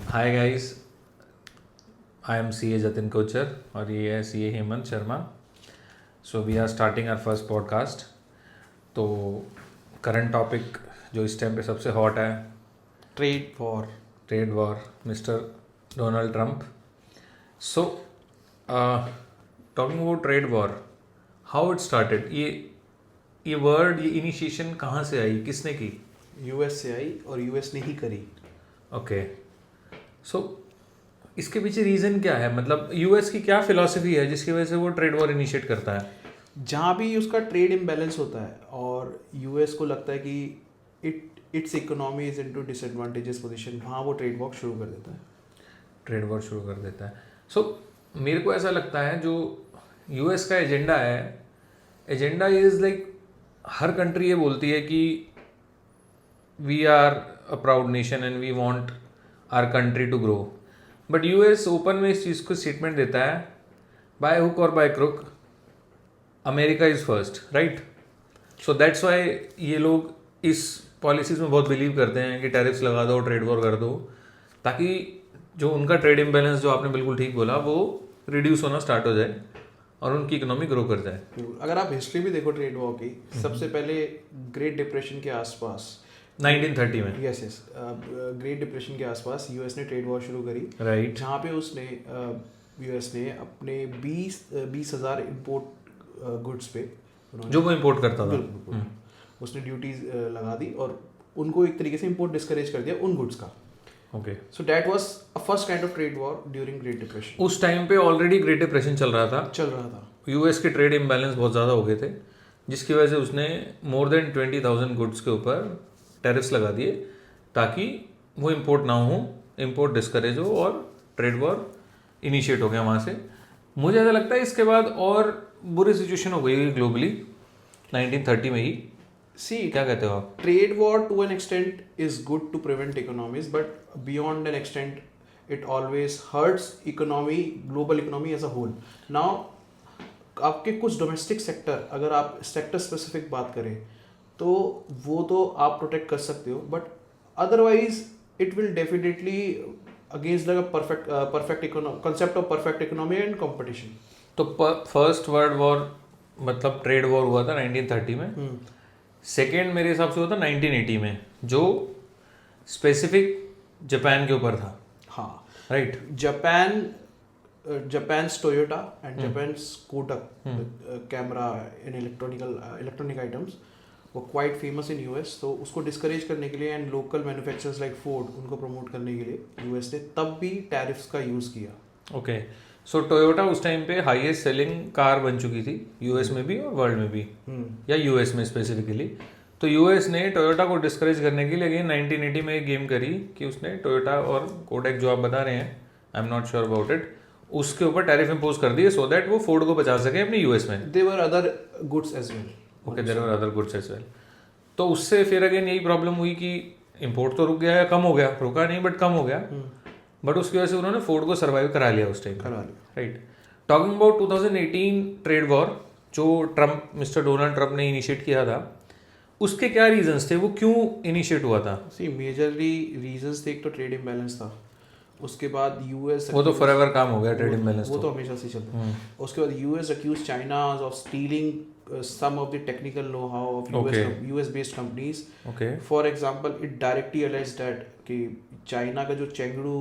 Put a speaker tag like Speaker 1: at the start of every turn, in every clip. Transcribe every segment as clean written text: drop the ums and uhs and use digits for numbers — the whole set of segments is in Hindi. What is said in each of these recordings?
Speaker 1: Hi guys, I am C A Jatin Kochar और ये है C A Hemant Sharma. So we are starting our first podcast. तो करंट टॉपिक जो इस टाइम पे सबसे हॉट है, trade war, mister Donald Trump. So talking about trade war, how it started, ये वर्ड, ये इनिशिएशन कहाँ से आई, किसने की?
Speaker 2: यूएस से आई और यूएस ने ही करी.
Speaker 1: ओके. सो इसके पीछे रीज़न क्या है? मतलब यूएस की क्या फिलॉसफी है जिसकी वजह से वो ट्रेड वॉर इनिशिएट करता है?
Speaker 2: जहाँ भी उसका ट्रेड इम्बैलेंस होता है और यूएस को लगता है कि it's economy is into disadvantages position, वहाँ वो ट्रेड वॉर शुरू कर देता है.
Speaker 1: ट्रेड वॉर शुरू कर देता है. सो मेरे को ऐसा लगता है जो यूएस का एजेंडा है, एजेंडा इज़ लाइक हर कंट्री ये बोलती है कि we are a proud nation and we want our country to grow. But US open में इस चीज़ को स्टेटमेंट देता है, बाय हुक और by crook America is first, right? So that's why ये लोग इस पॉलिसीज़ में बहुत बिलीव करते हैं कि टैरिफ्स लगा दो, ट्रेड वॉर कर दो, ताकि जो उनका ट्रेड इम्बैलेंस, जो आपने बिल्कुल ठीक बोला, वो रिड्यूस होना स्टार्ट हो जाए और उनकी इकोनॉमी ग्रो कर जाए.
Speaker 2: अगर आप हिस्ट्री भी देखो ट्रेड वॉर की, सबसे पहले ग्रेट डिप्रेशन के आसपास
Speaker 1: 1930 में,
Speaker 2: यस ग्रेट डिप्रेशन के आसपास यूएस ने ट्रेड वॉर शुरू करी,
Speaker 1: राइट?
Speaker 2: जहाँ पे उसने यूएस ने अपने 20,000 इंपोर्ट गुड्स पे
Speaker 1: जो वो इम्पोर्ट करता था,
Speaker 2: बिल्कुल उसने ड्यूटीज लगा दी और उनको एक तरीके से इंपोर्ट डिस्करेज कर दिया उन गुड्स का.
Speaker 1: Okay.
Speaker 2: So that was a first kind of trade war during great depression.
Speaker 1: उस टाइम पे ऑलरेडी ग्रेट डिप्रेशन चल रहा था. यूएस के ट्रेड इम्बैलेंस बहुत ज़्यादा हो गए थे, जिसकी वजह से उसने मोर देन 20,000 गुड्स के ऊपर टैरिफ्स लगा दिए ताकि वो इम्पोर्ट ना हो, इम्पोर्ट डिस्करेज हो और ट्रेड वॉर इनिशिएट हो गया वहाँ से. मुझे ऐसा लगता है इसके बाद और बुरी सिचुएशन हो गई ग्लोबली 1930 में ही. क्या कहते हो आप?
Speaker 2: Trade war to an extent is good to prevent economies, but beyond an extent it always hurts economy, global economy as a whole. Now आपके कुछ डोमेस्टिक सेक्टर, अगर आप सेक्टर स्पेसिफिक बात करें तो वो तो आप प्रोटेक्ट कर सकते हो, but otherwise it will definitely against the perfect concept of perfect economy and competition.
Speaker 1: तो फर्स्ट वर्ल्ड वॉर मतलब ट्रेड वॉर हुआ था 1930 में. सेकेंड मेरे हिसाब से हुआ था 1980 में, जो स्पेसिफिक जापान के ऊपर था.
Speaker 2: हाँ,
Speaker 1: right.
Speaker 2: Japan's Toyota and Japan's Kodak camera in electronic items were quite famous in US. तो उसको डिस्करेज करने के लिए and local manufacturers like Ford उनको प्रमोट करने के लिए यूएस ने तब भी टैरिफ्स का यूज़ किया.
Speaker 1: ओके. सो टोयोटा उस टाइम पे हाईएस्ट सेलिंग कार बन चुकी थी यूएस में भी और वर्ल्ड में भी, या यूएस में स्पेसिफिकली. तो यूएस ने टोयोटा को डिस्करेज करने के लिए अगेन 1980 में एक गेम करी कि उसने टोयोटा और कोडेक जो आप बता रहे हैं, I am not sure about it, उसके ऊपर टैरिफ इंपोज कर दिए सो दैट वो फोर्ड को बचा सके अपने यूएस में.
Speaker 2: There were other goods as well.
Speaker 1: Okay, there were other goods as well. तो उससे फिर अगेन यही प्रॉब्लम हुई कि इंपोर्ट तो रुक गया या कम हो गया, रुका नहीं बट कम हो गया. बट उसकी वजह से उन्होंने फोर्ड को सर्वाइव करा लिया उस time, right? Talking about 2018 trade war जो मिस्टर डोनाल्ड ट्रंप ने इनिशिएट किया था, उसके क्या रीजंस थे, वो क्यों इनिशिएट हुआ था?
Speaker 2: मेजरली रीजंस थे, एक तो ट्रेड इम्बैलेंस था, उसके बाद यूएस,
Speaker 1: वो तो फॉरएवर काम हो गया ट्रेड इम्बैलेंस,
Speaker 2: वो तो हमेशा से चलता है. उसके बाद US accuse China of stealing some of the technical know how of US based companies. For example it directly allege that कि चाइना का जो चेंगडू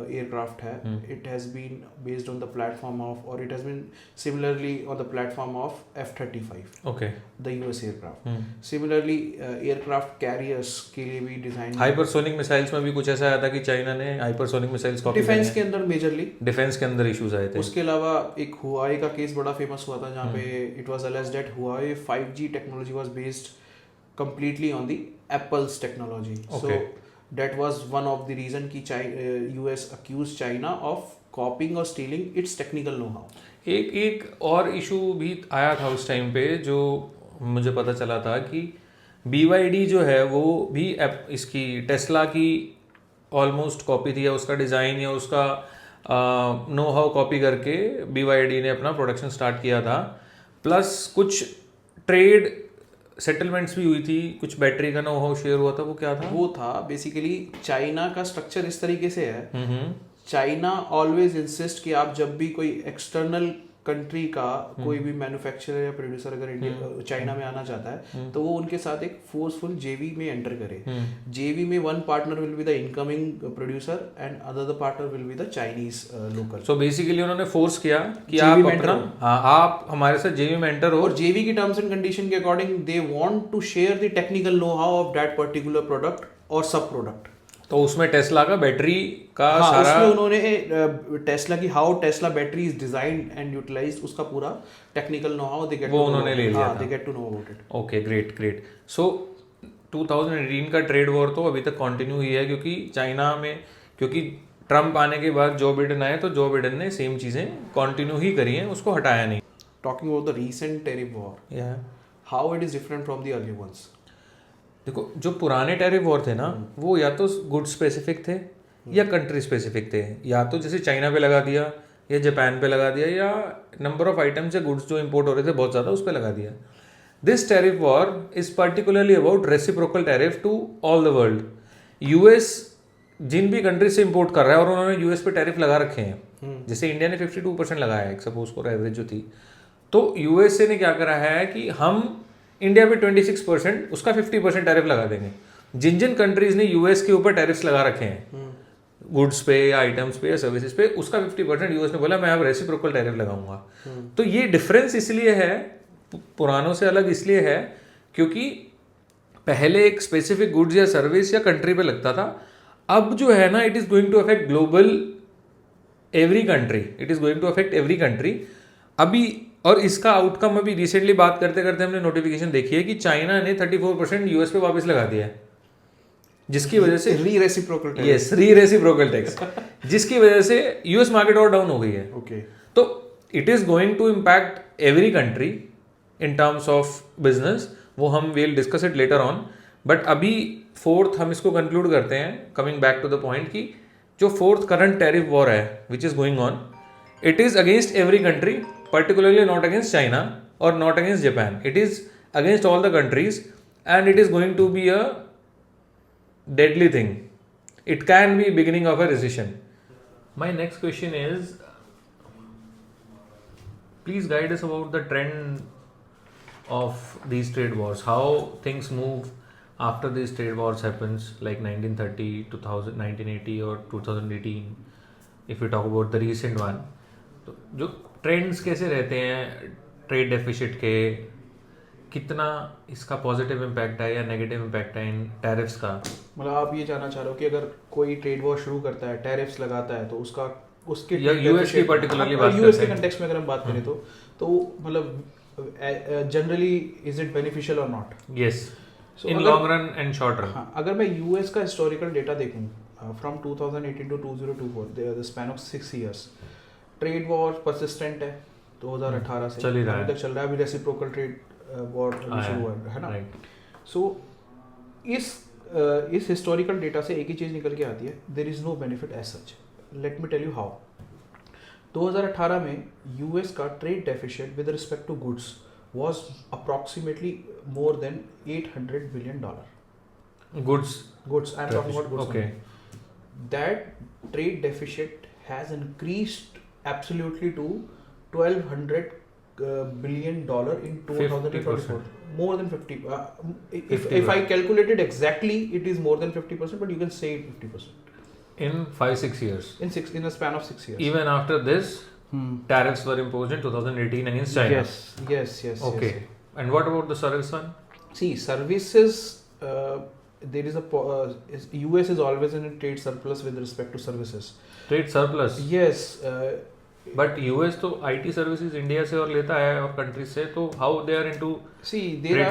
Speaker 2: एयरक्राफ्ट है, it has been based on the platform of, और it has been similarly on the platform of F-35,
Speaker 1: okay,
Speaker 2: the US aircraft. Similarly aircraft carriers के लिए भी डिजाइन,
Speaker 1: हाइपरसोनिक मिसाइल्स में भी कुछ ऐसा आया था कि चाइना ने हाइपरसोनिक मिसाइल्स कॉपी
Speaker 2: डिफेंस के अंदर, मेजरली
Speaker 1: डिफेंस के अंदर इश्यूज आए थे.
Speaker 2: उसके अलावा एक हुआई का केस बड़ा फेमस हुआ था, जहाँ पे it was alleged that Huawei 5G technology was based completely on the Apple's technology.
Speaker 1: Okay.
Speaker 2: So that was one of the reason कि US accused China of copying or stealing its technical know-how.
Speaker 1: एक और इशू भी आया था उस टाइम पे जो मुझे पता चला था कि BYD जो है वो भी इसकी टेस्ला की ऑलमोस्ट कॉपी थी, या उसका डिज़ाइन या उसका नो हाउ कॉपी करके BYD ने अपना प्रोडक्शन स्टार्ट किया था. प्लस कुछ ट्रेड सेटलमेंट्स भी हुई थी, कुछ बैटरी का नो हाउ शेयर हुआ था, वो क्या था?
Speaker 2: वो था बेसिकली चाइना का स्ट्रक्चर इस तरीके से है,
Speaker 1: हम्म
Speaker 2: चाइना ऑलवेज इंसिस्ट कि आप जब भी कोई एक्सटर्नल कंट्री का कोई भी मैन्युफैक्चरर या प्रोड्यूसर अगर इंडिया चाइना में आना चाहता है तो वो उनके साथ एक फोर्सफुल जेवी में एंटर करे। जेवी में one partner will be the incoming producer and other partner will be the Chinese local.
Speaker 1: So basically उन्होंने फोर्स किया कि
Speaker 2: JV
Speaker 1: आप
Speaker 2: में
Speaker 1: अपना,
Speaker 2: enter हो।
Speaker 1: हाँ, आप हमारे साथ जेवी में एंटर हो।
Speaker 2: और जेवी की टर्म्स एंड कंडीशन के according they want to share the technical know how of that particular product और सब प्रोडक्ट।
Speaker 1: तो उसमें टेस्ला का बैटरी का
Speaker 2: हाँ,
Speaker 1: सारा,
Speaker 2: उसमें उन्होंने टेस्ला की how Tesla battery is designed and utilized उसका पूरा technical know how they get,
Speaker 1: वो उन्होंने ले लिया था।
Speaker 2: They get to know about it.
Speaker 1: Okay, great great. So 2018 का ट्रेड वॉर तो अभी तक कंटिन्यू ही है, क्योंकि चाइना में, क्योंकि ट्रम्प आने के बाद जो बिडेन आए तो जो बिडेन ने सेम चीज़ें कंटिन्यू ही करी हैं, उसको हटाया नहीं।
Speaker 2: Talking about the recent tariff war, how it is different from the early ones?
Speaker 1: देखो, जो पुराने टैरिफ वॉर थे ना, वो या तो गुड स्पेसिफिक थे या कंट्री स्पेसिफिक थे, या तो जैसे चाइना पे लगा दिया या जापान पे लगा दिया, या नंबर ऑफ आइटम्स या गुड्स जो इंपोर्ट हो रहे थे बहुत ज़्यादा उस पर लगा दिया। This tariff war is particularly about reciprocal tariff to all the world. US जिन भी कंट्री से इंपोर्ट कर रहा है और उन्होंने यूएस पे टैरिफ लगा रखे हैं, जैसे इंडिया ने 52% लगाया है सपोज को एवरेज जो थी, तो यूएसए ने क्या करा है कि हम इंडिया पे 26%, उसका 50% टैरिफ लगा देंगे। जिन जिन कंट्रीज ने यूएस के ऊपर टैरिफ्स लगा रखे हैं गुड्स पे या आइटम्स पे या सर्विसेज पे, उसका 50% यूएस ने बोला मैं अब रेसिप्रोकल टैरिफ लगाऊंगा। तो ये डिफरेंस इसलिए है, पुरानों से अलग इसलिए है, क्योंकि पहले एक स्पेसिफिक गुड्स या सर्विस या कंट्री पे लगता था, अब जो है ना, it is going to affect global every country, it is going to affect every country अभी। और इसका आउटकम अभी रिसेंटली बात करते करते हमने नोटिफिकेशन देखी है कि चाइना ने 34% यूएस पे वापस लगा दिया है, जिसकी वजह से
Speaker 2: reciprocal tariff,
Speaker 1: yes, reciprocal tax, जिसकी वजह से यूएस मार्केट और डाउन हो गई है।
Speaker 2: ओके,
Speaker 1: तो it is going to impact every country in terms of business, वो हम will discuss it later on. But अभी फोर्थ हम इसको कंक्लूड करते हैं, coming back to the point, कि जो फोर्थ करंट टैरिफ वॉर है which is going on, it is against every country, particularly not against China or not against Japan. It is against all the countries and it is going to be a deadly thing. It can be beginning of a recession. My next question is, please guide us about the trend of these trade wars. How things move after these trade wars happens, like 1930, 2000, 1980 or 2018. If we talk about the recent one, तो जो ट्रेंड्स कैसे रहते हैं ट्रेड डेफिसिट के, कितना इसका पॉजिटिव इम्पैक्ट है या नेगेटिव इम्पैक्ट है इन टैरिफ्स का?
Speaker 2: मतलब आप ये जानना चाह रहे हो कि अगर कोई ट्रेड वॉर शुरू करता है, टैरिफ्स लगाता है, तो उसका उसके
Speaker 1: यूएस की पर्टिकुलरली बात
Speaker 2: यूएस
Speaker 1: करते
Speaker 2: के
Speaker 1: हैं,
Speaker 2: कंटेक्स्ट में अगर हम बात करें तो मतलब जनरली इज इट बेनिफिशियल और not?
Speaker 1: Yes, in long run and short run.
Speaker 2: हाँ, अगर मैं यूएस का हिस्टोरिकल डेटा देखूं from 2018 to 2024, the span of 6 years, trade war persistent है 2018 से
Speaker 1: चल ही रहा है,
Speaker 2: अभी तक चल रहा है। अभी रेसिप्रोकल ट्रेड वॉर शुरू हुआ है ना। सो इस हिस्टोरिकल डेटा से एक ही चीज़ निकल के आती है, there is no benefit as such. Let me tell you how. 2018 में यूएस का trade deficit with respect to goods was approximately more than $800 billion. Goods, I'm talking about goods.
Speaker 1: Okay.
Speaker 2: That trade deficit has increased absolutely to $1,200 billion in 2024.
Speaker 1: 50%.
Speaker 2: More than 50. If I calculate it exactly, it is more than 50%, but you can say 50%.
Speaker 1: In 5-6 years.
Speaker 2: In a span of 6 years.
Speaker 1: Even after this, tariffs were imposed in 2018 against China.
Speaker 2: Yes.
Speaker 1: Okay.
Speaker 2: Yes.
Speaker 1: And what about the service one?
Speaker 2: See, services, there is US is always in a trade surplus with respect to services.
Speaker 1: Trade surplus?
Speaker 2: Yes.
Speaker 1: But US तो आईटी सर्विसेज इंडिया से और लेता है और कंट्रीज से, तो how they are into?
Speaker 2: See, there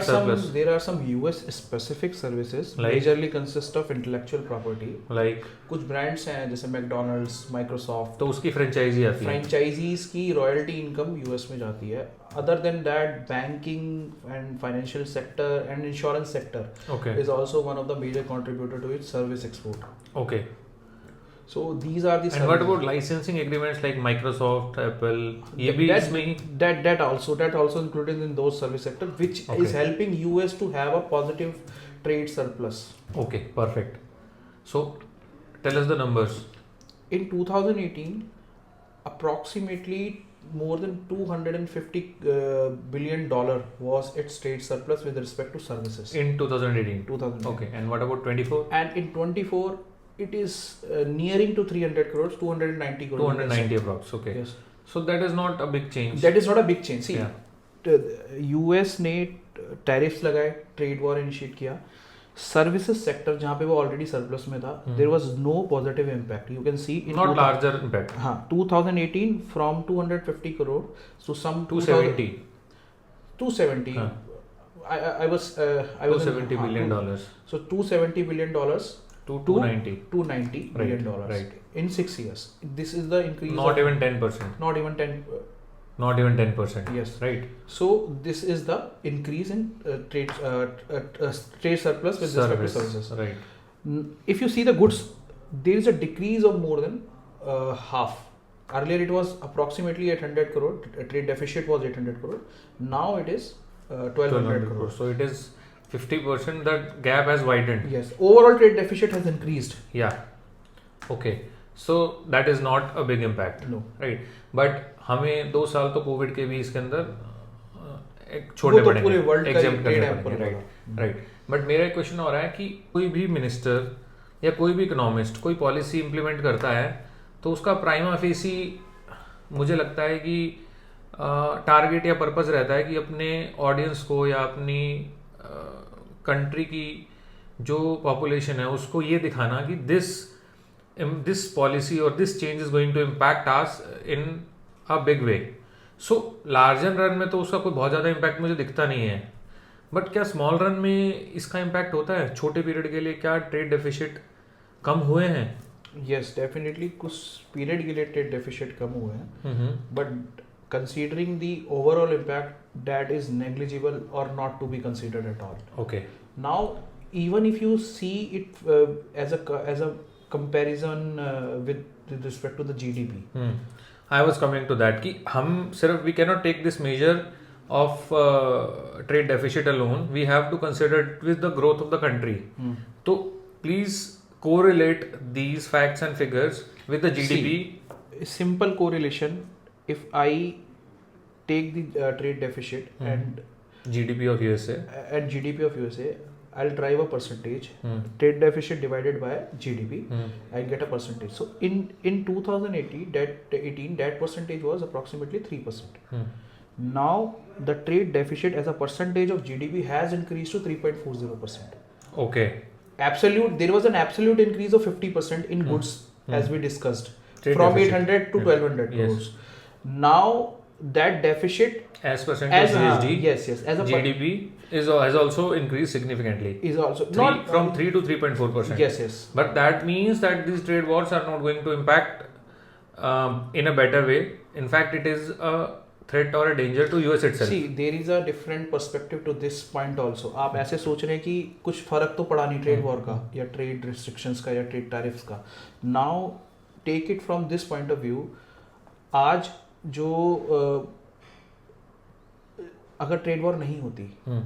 Speaker 2: are some US specific services,
Speaker 1: like,
Speaker 2: majorly consist of intellectual property.
Speaker 1: Like
Speaker 2: कुछ ब्रांड्स हैं जैसे मैकडोनल्ड्स, माइक्रोसॉफ्ट,
Speaker 1: तो उसकी फ्रेंचाइजी आती है,
Speaker 2: फ्रेंचाइजीज की रॉयल्टी इनकम यूएस में जाती है. Other than that, banking and financial sector and insurance sector
Speaker 1: okay,
Speaker 2: is also one of the major contributor to its service export.
Speaker 1: okay.
Speaker 2: So these are the
Speaker 1: And what about licensing agreements like Microsoft, Apple? ये भी इसमें ही
Speaker 2: that also included in those service sector, which is helping US to have a positive trade surplus.
Speaker 1: Okay, perfect. So tell us the numbers.
Speaker 2: In 2018, approximately more than $250 billion was its trade surplus with respect to services.
Speaker 1: In 2018.
Speaker 2: 2018.
Speaker 1: Okay, and what about 24?
Speaker 2: And in 24, it is nearing to 300 crores, 290 crores.
Speaker 1: 290 approx. Okay.
Speaker 2: Yes.
Speaker 1: So that is not a big change.
Speaker 2: That is not a big change. See,
Speaker 1: Yeah.
Speaker 2: US ने tariffs लगाए, trade war initiate किया. Services sector जहाँ पे वो already surplus में था, there was no positive impact. You can see in
Speaker 1: Not larger impact.
Speaker 2: हाँ, 2018 from 250 crore to some
Speaker 1: 270.
Speaker 2: 270.
Speaker 1: हाँ.
Speaker 2: I was
Speaker 1: 270 billion dollars.
Speaker 2: So 270 billion dollars
Speaker 1: To 290.
Speaker 2: 290 billion dollars.
Speaker 1: Right.
Speaker 2: In 6 years. This is the increase.
Speaker 1: Not even 10%.
Speaker 2: Not even 10.
Speaker 1: Not even 10%.
Speaker 2: Yes.
Speaker 1: Right.
Speaker 2: So this is the increase in trade surplus with respect to services.
Speaker 1: Right.
Speaker 2: If you see the goods, there is a decrease of more than half. Earlier it was approximately 800 crore. Trade deficit was 800 crore. Now it is 1200 crore.
Speaker 1: So it is 50%. That gap has widened.
Speaker 2: Yes. Overall trade deficit has increased.
Speaker 1: Yeah. Okay. So that is not a big impact.
Speaker 2: No.
Speaker 1: Right. But हमें 2 साल तो कोविड के भी इसके अंदर एक छोड़ने पड़ेंगे,
Speaker 2: पूरे वर्ल्ड का
Speaker 1: exempt करने
Speaker 2: trade
Speaker 1: पड़ेंगे.
Speaker 2: hamper
Speaker 1: right right. बट मेरा एक क्वेश्चन हो रहा है कि कोई भी मिनिस्टर या कोई भी इकोनॉमिस्ट कोई पॉलिसी इंप्लीमेंट करता है तो उसका प्राइमा फेसी मुझे लगता है कि टारगेट या पर्पस रहता है कि अपने ऑडियंस को या अपनी कंट्री की जो पॉपुलेशन है उसको ये दिखाना कि दिस पॉलिसी और this change is going to impact us in a big way. So larger run में तो उसका कोई बहुत ज़्यादा इम्पैक्ट मुझे दिखता नहीं है. बट क्या स्मॉल रन में इसका इम्पैक्ट होता है? छोटे पीरियड के लिए क्या ट्रेड डेफिसिट कम हुए हैं?
Speaker 2: Yes, definitely कुछ पीरियड के लिए ट्रेड डेफिसिट कम हुए हैं. But considering the overall impact, that is negligible or not to be considered at all.
Speaker 1: Okay.
Speaker 2: Now, even if you see it as a comparison with respect to the GDP.
Speaker 1: I was coming to that कि हम सिर्फ we cannot take this measure of trade deficit alone. We have to consider it with the growth of the country. तो please correlate these facts and figures with the GDP.
Speaker 2: See, simple correlation. If I take the trade deficit and
Speaker 1: GDP of USA
Speaker 2: and GDP of USA, I'll drive a percentage. Trade deficit divided by GDP, I'll get a percentage. So in 2018, that percentage was approximately 3%. Now the trade deficit as a percentage of GDP has increased to 3.40%.
Speaker 1: Okay.
Speaker 2: There was an absolute increase of 50% in goods, as we discussed,
Speaker 1: Trade
Speaker 2: from
Speaker 1: deficit.
Speaker 2: 800 to 1200 crores. Now that deficit
Speaker 1: As percent of GSD,
Speaker 2: yes, as a
Speaker 1: GDP has also increased significantly.
Speaker 2: is also
Speaker 1: From 3 to 3.4%.
Speaker 2: Yes.
Speaker 1: But that means that these trade wars are not going to impact in a better way. In fact, it is a threat or a danger to US itself.
Speaker 2: See, there is a different perspective to this point also. आप ऐसे सोच रहे हैं कि कुछ फर्क तो पड़ा नहीं ट्रेड वॉर का या ट्रेड रिस्ट्रिक्शंस का या ट्रेड टैरिफ्स का. Now take it from this point of view. आज जो अगर ट्रेड वॉर नहीं होती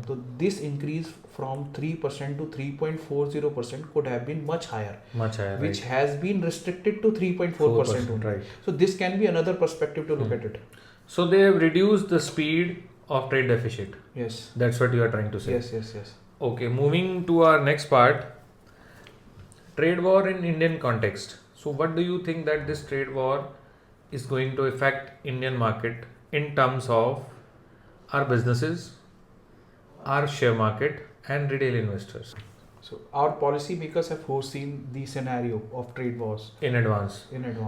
Speaker 2: तो this increase from 3% to 3.40% could have been much higher, which
Speaker 1: right.
Speaker 2: has been restricted to 3.4% only.
Speaker 1: Right.
Speaker 2: So this can be another perspective to look at it.
Speaker 1: So they have reduced the speed of trade deficit.
Speaker 2: Yes.
Speaker 1: That's what you are trying to say.
Speaker 2: Yes.
Speaker 1: Okay, moving to our next part. Trade war in Indian context. So what do you think that this trade war is going to affect Indian market in terms of our businesses, our share market and retail investors?
Speaker 2: So our policy makers have foreseen the scenario of trade wars
Speaker 1: in advance.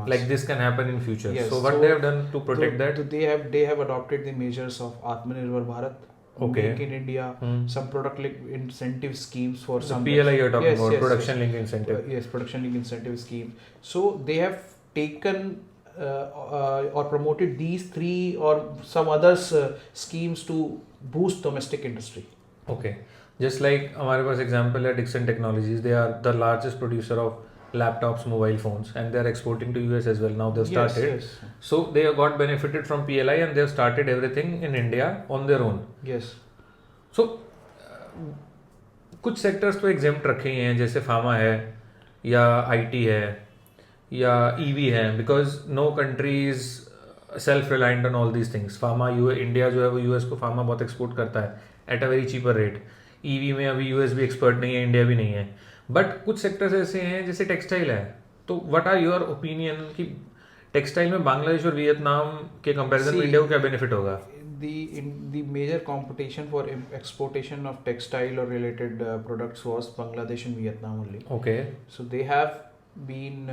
Speaker 1: Like this can happen in future.
Speaker 2: Yes.
Speaker 1: So what they have done to protect that?
Speaker 2: They have adopted the measures of Atmanirbhar Bharat,
Speaker 1: Okay.
Speaker 2: Make in India, some product link incentive schemes for
Speaker 1: The
Speaker 2: some
Speaker 1: PLI you're talking
Speaker 2: Yes,
Speaker 1: about,
Speaker 2: yes,
Speaker 1: production
Speaker 2: yes.
Speaker 1: link incentive.
Speaker 2: Yes, production link incentive scheme. So they have taken or promoted these 3 or some others schemes to boost domestic industry.
Speaker 1: Okay. Just like हमारे पास example है Dixon Technologies, they are the largest producer of laptops, mobile phones, and they're exporting to US as well. Now they've started.
Speaker 2: Yes.
Speaker 1: So they have got benefited from PLI and they've started everything in India on their own.
Speaker 2: Yes.
Speaker 1: So कुछ सेक्टर्स तो एग्जेम्प्ट रखे ही हैं, जैसे फार्मा है या आईटी है या ईवी है, because no country is self reliant on all these things. Pharma India जो है वो यूएस को फार्मा बहुत एक्सपोर्ट करता है at a very cheaper rate. EV में अभी यूएस भी एक्सपर्ट नहीं है, इंडिया भी नहीं है. बट कुछ सेक्टर्स ऐसे हैं जैसे टेक्सटाइल है. तो व्हाट आर योर ओपिनियन कि टेक्सटाइल में बांग्लादेश और वियतनाम के कंपैरिजन में इंडिया को क्या बेनिफिट होगा?
Speaker 2: The major competition for exportation of textile or related products was Bangladesh and Vietnam only.
Speaker 1: Okay.
Speaker 2: So they have been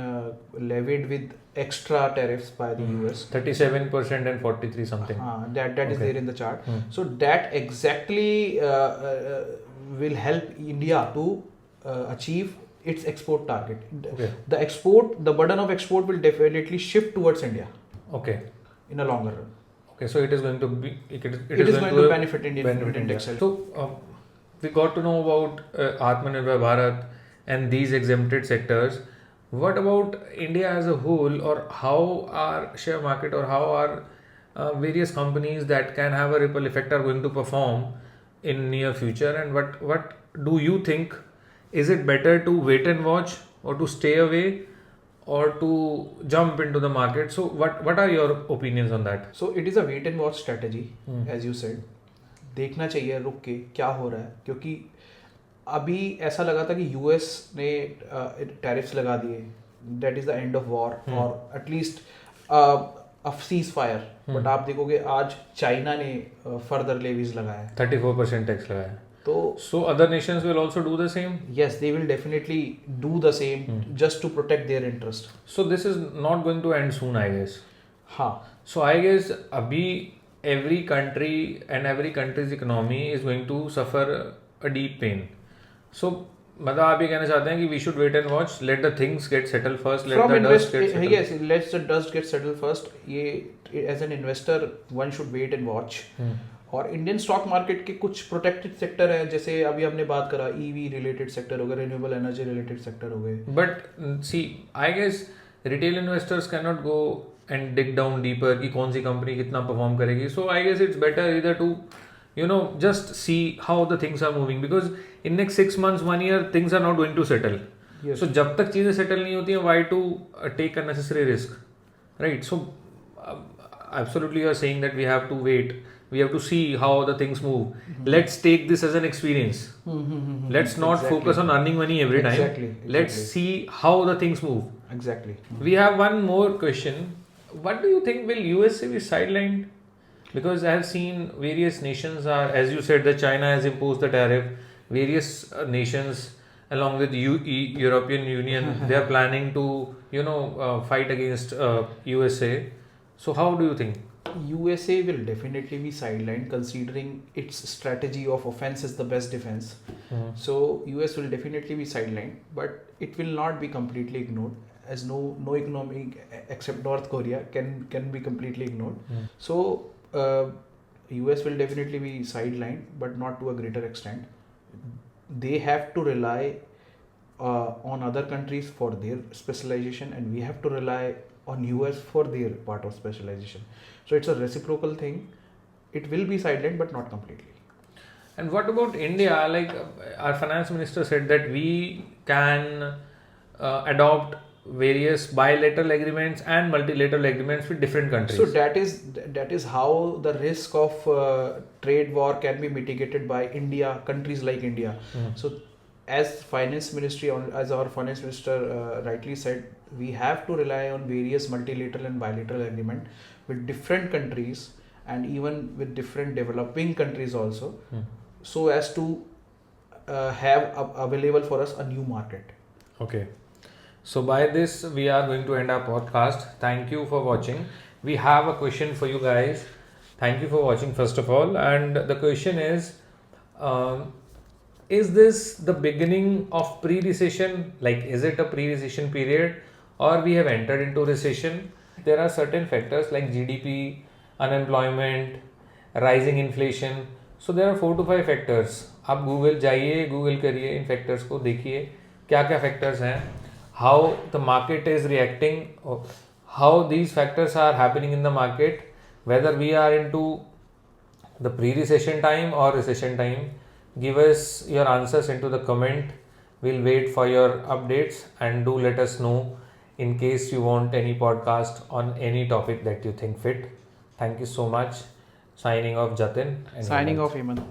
Speaker 2: levied with extra tariffs by the US.
Speaker 1: 37% and 43 something.
Speaker 2: That is
Speaker 1: Okay.
Speaker 2: there in the chart. So that exactly will help India to achieve its export target.
Speaker 1: Okay.
Speaker 2: The burden of export will definitely shift towards India
Speaker 1: Okay.
Speaker 2: in a longer run.
Speaker 1: Okay, so it is going to be
Speaker 2: It is going to benefit Indian
Speaker 1: India.
Speaker 2: textile.
Speaker 1: So we got to know about Atmanirbhar Bharat and these exempted sectors. What about India as a whole, or how our share market or how our various companies that can have a ripple effect are going to perform in near future? And what do you think? Is it better to wait and watch or to stay away or to jump into the market? So what are your opinions on that?
Speaker 2: So it is a wait and watch strategy, as you said. देखना चाहिए रुक के क्या हो रहा है, क्योंकि अभी ऐसा लगा था कि यूएस ने टैरिफ्स लगा दिए, that is the end of war और at least a ceasefire. But आप देखोगे आज चाइना ने फर्दर लेवीज लगाया है,
Speaker 1: 34% टैक्स लगाया है.
Speaker 2: तो
Speaker 1: So other nations will also do the same?
Speaker 2: yes, they will definitely do the same just to protect their interest.
Speaker 1: So this is not going to end soon, I guess.
Speaker 2: हाँ.
Speaker 1: So I guess abhi every country and every country's economy is going to suffer a deep pain. So मतलब आप ये कहना चाहते हैं कि we should wait and watch, let the things get settled first, let
Speaker 2: From
Speaker 1: the dust get settled.
Speaker 2: yes, let the dust get settled first. ये as an investor one should wait and watch. और इंडियन स्टॉक मार्केट के कुछ प्रोटेक्टेड सेक्टर हैं, जैसे अभी हमने बात करा ईवी रिलेटेड सेक्टर हो गए, रिन्यूएबल एनर्जी रिलेटेड सेक्टर हो गए.
Speaker 1: But see I guess retail investors can not go and dig down deeper कि कौन सी कंपनी कितना परफॉर्म करेगी. So I guess it's better इधर to just see how the things are moving, because in next 6 months 1 year things are not going to settle.
Speaker 2: Yes.
Speaker 1: So जब तक चीज़ें settle नहीं होती हैं, why to take unnecessary risk, right? So absolutely you are saying that we have to wait, we have to see how the things move. Let's take this as an experience. Let's not focus on earning money every time.
Speaker 2: Exactly.
Speaker 1: Let's see how the things move.
Speaker 2: Exactly.
Speaker 1: We have one more question. What do you think, will USA be sidelined? Because I have seen various nations are, as you said, that China has imposed the tariff. Various nations, along with European Union, they are planning to, fight against USA. So how do you think?
Speaker 2: USA will definitely be sidelined, considering its strategy of offense is the best defense. So US will definitely be sidelined, but it will not be completely ignored, as no economy except North Korea can be completely ignored. So US will definitely be sidelined, but not to a greater extent. They have to rely on other countries for their specialization, and we have to rely on US for their part of specialization. So it's a reciprocal thing. It will be sidelined, but not completely.
Speaker 1: And what about India? Like our finance minister said that we can adopt various bilateral agreements and multilateral agreements with different countries.
Speaker 2: So that is how the risk of trade war can be mitigated by India, countries like India. So as our finance minister rightly said, we have to rely on various multilateral and bilateral agreement with different countries, and even with different developing countries also, so as to have available for us a new market.
Speaker 1: Okay. So by this we are going to end our podcast. Thank you for watching. We have a question for you guys. Thank you for watching first of all, and the question is this the beginning of pre-recession? Like, is it a pre-recession period, or we have entered into recession? There are certain factors like GDP, unemployment, rising inflation. So there are 4 to 5 factors. आप गूगल जाइए, गूगल करिए, इन फैक्टर्स को देखिए क्या क्या फैक्टर्स हैं, how the market is reacting, or how these factors are happening in the market, whether we are into the pre-recession time or recession time. Give us your answers into the comment. We'll wait for your updates, and do let us know in case you want any podcast on any topic that you think fit. Thank you so much. Signing off, Jatin. And
Speaker 2: Signing
Speaker 1: Hemant.
Speaker 2: off, Hemant.